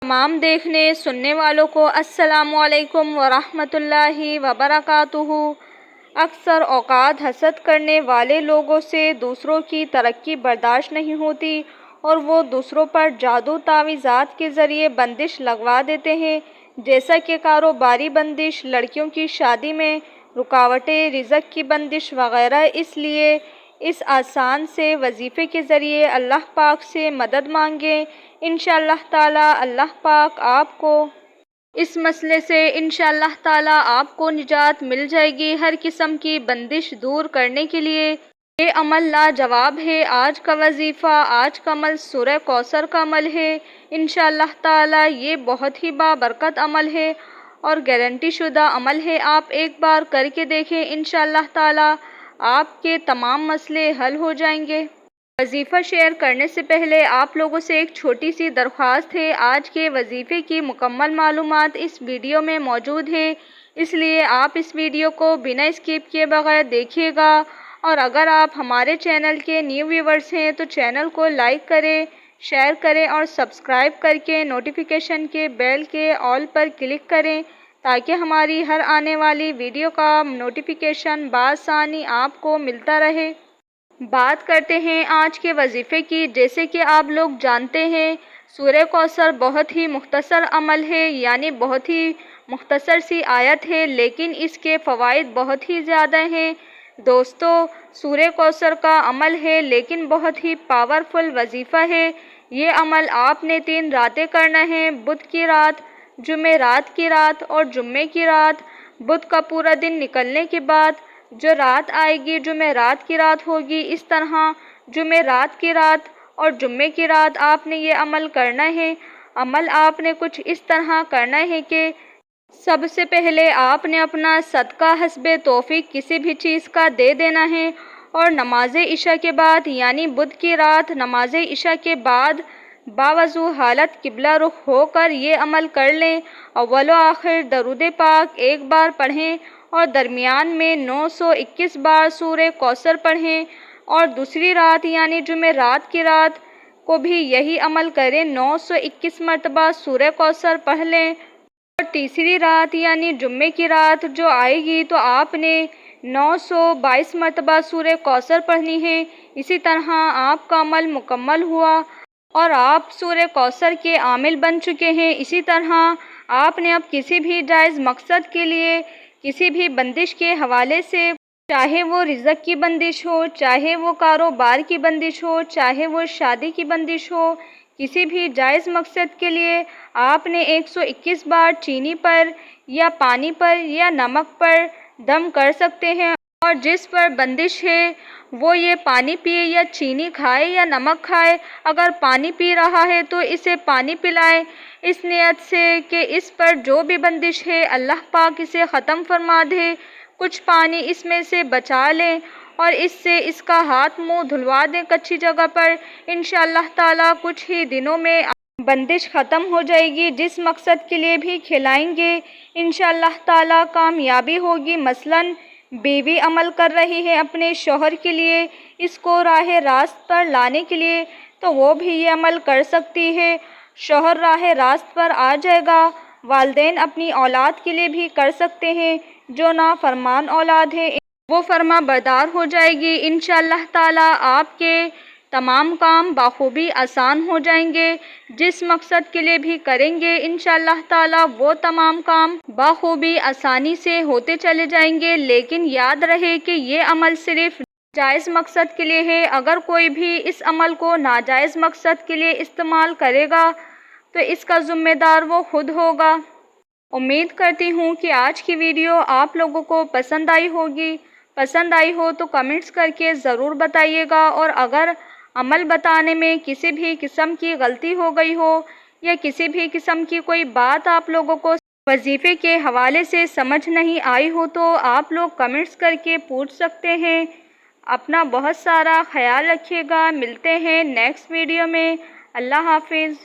तमाम देखने सुनने वालों को अस्सलामु अलैकुम वरहमतुल्लाहि वबरकातुहू। अक्सर औकात हसद करने वाले लोगों से दूसरों की तरक्की बर्दाश्त नहीं होती और वो दूसरों पर जादू तावीज़ात के ज़रिए बंदिश लगवा देते हैं, जैसा कि कारोबारी बंदिश, लड़कियों की शादी में रुकावटें, रिज़्क़ की बंदिश वगैरह। इसलिए इस आसान से वजीफ़े के ज़रिए अल्लाह पाक से मदद मांगें। इंशाअल्लाह ताला अल्लाह पाक आपको इस मसले से इंशाअल्लाह ताला आपको निजात मिल जाएगी। हर किस्म की बंदिश दूर करने के लिए ये अमल लाजवाब है। आज का वजीफ़ा, आज का अमल सूरह कौसर का अमल है। इंशाअल्लाह ताला ये बहुत ही बाबरकत अमल है और गारंटी शुदा अमल है। आप एक बार करके देखें, इंशाअल्लाह ताला आपके तमाम मसले हल हो जाएंगे। वजीफ़ा शेयर करने से पहले आप लोगों से एक छोटी सी दरख्वास्त है। आज के वजीफ़े की मुकम्मल मालूमात इस वीडियो में मौजूद है, इसलिए आप इस वीडियो को बिना स्किप किए बगैर देखिएगा। और अगर आप हमारे चैनल के न्यू व्यूवर्स हैं तो चैनल को लाइक करें, शेयर करें और सब्सक्राइब करके नोटिफिकेशन के बेल के ऑल पर क्लिक करें, ताकि हमारी हर आने वाली वीडियो का नोटिफिकेशन बआसानी आपको मिलता रहे। बात करते हैं आज के वजीफ़े की। जैसे कि आप लोग जानते हैं, सूरह कौसर बहुत ही मुख्तसर अमल है, यानी बहुत ही मुख्तसर सी आयत है, लेकिन इसके फ़वाइद बहुत ही ज़्यादा हैं। दोस्तों, सूरह कौसर का अमल है लेकिन बहुत ही पावरफुल वजीफ़ा है। ये अमल आपने 3 रातें करना है, बुध की रात, जुमे रात की रात और जुम्मे की रात। बुध का पूरा दिन निकलने के बाद जो रात आएगी, जुमे रात की रात होगी। इस तरह जुमे रात की रात और जुम्मे की रात आपने ये अमल करना है। अमल आपने कुछ इस तरह करना है कि सबसे पहले आपने अपना सदका हस्बे तौफीक किसी भी चीज़ का दे देना है और नमाज इशा के बाद, यानी बुध की रात नमाज इशा के बाद बावजू हालत किबला रुख होकर ये अमल कर लें। अव्वल व आखिर दरूद पाक एक बार पढ़ें और दरमियान में 921 बार सूरह कौसर पढ़ें। और दूसरी रात यानी जुमे रात की रात को भी यही अमल करें, 921 मरतबा सूरह कौसर पढ़ लें। और तीसरी रात यानी जुम्मे की रात जो आएगी तो आपने 922 मरतबा सूरह कौसर पढ़नी है। इसी तरह आपका अमल मुकम्मल हुआ और आप सूरह कौसर के आमिल बन चुके हैं। इसी तरह आपने अब किसी भी जायज़ मकसद के लिए किसी भी बंदिश के हवाले से, चाहे वो रिज़्क़ की बंदिश हो, चाहे वो कारोबार की बंदिश हो, चाहे वो शादी की बंदिश हो, किसी भी जायज़ मकसद के लिए आपने 121 बार चीनी पर या पानी पर या नमक पर दम कर सकते हैं। और जिस पर बंदिश है वो ये पानी पिए या चीनी खाए या नमक खाए। अगर पानी पी रहा है तो इसे पानी पिलाए, इस नियत से कि इस पर जो भी बंदिश है अल्लाह पाक इसे ख़त्म फरमा दे। कुछ पानी इसमें से बचा लें और इससे इसका हाथ मुंह धुलवा दें कच्ची जगह पर। इंशाअल्लाह ताला कुछ ही दिनों में बंदिश ख़त्म हो जाएगी। जिस मकसद के लिए भी खिलाएंगे इंशाअल्लाह ताला कामयाबी होगी। मसलन बीवी अमल कर रही है अपने शौहर के लिए, इसको राह रास्त पर लाने के लिए, तो वो भी ये अमल कर सकती है। शौहर राह रास्त पर आ जाएगा। वालिदैन अपनी औलाद के लिए भी कर सकते हैं। जो नाफरमान औलाद है वो फरमा बरदार हो जाएगी। इंशाअल्लाह ताला आपके तमाम काम बाखूबी आसान हो जाएंगे। जिस मकसद के लिए भी करेंगे इंशाअल्लाह ताला वो तमाम काम बाखूबी आसानी से होते चले जाएंगे। लेकिन याद रहे कि ये अमल सिर्फ जायज़ मकसद के लिए है। अगर कोई भी इस अमल को नाजायज़ मकसद के लिए इस्तेमाल करेगा तो इसका ज़िम्मेदार वो खुद होगा। उम्मीद करती हूँ कि आज की वीडियो आप लोगों को पसंद आई होगी। पसंद आई हो तो कमेंट्स करके ज़रूर बताइएगा। और अगर अमल बताने में किसी भी किस्म की गलती हो गई हो या किसी भी किस्म की कोई बात आप लोगों को वजीफ़े के हवाले से समझ नहीं आई हो तो आप लोग कमेंट्स करके पूछ सकते हैं। अपना बहुत सारा ख्याल रखिएगा। मिलते हैं नेक्स्ट वीडियो में। अल्लाह हाफिज़।